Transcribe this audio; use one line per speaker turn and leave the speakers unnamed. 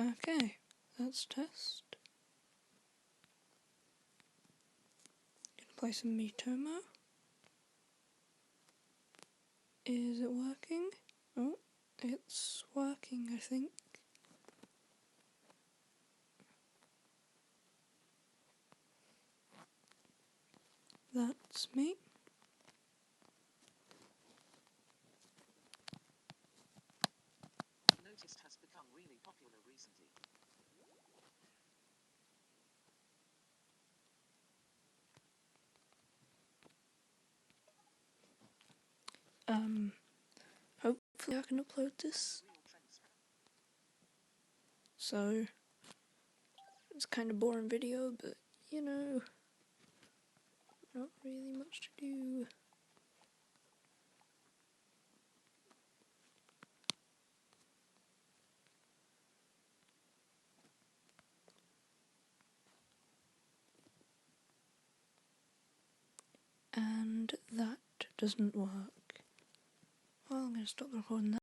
Okay, let's test. Gonna play some Miitomo. Is it working? Oh, it's working, I think. That's me.
Noticed has become really popular recently.
Hopefully I can upload this. So, it's kind of boring video, but you know, not really much to do. And that doesn't work. Well, I'm gonna stop recording that.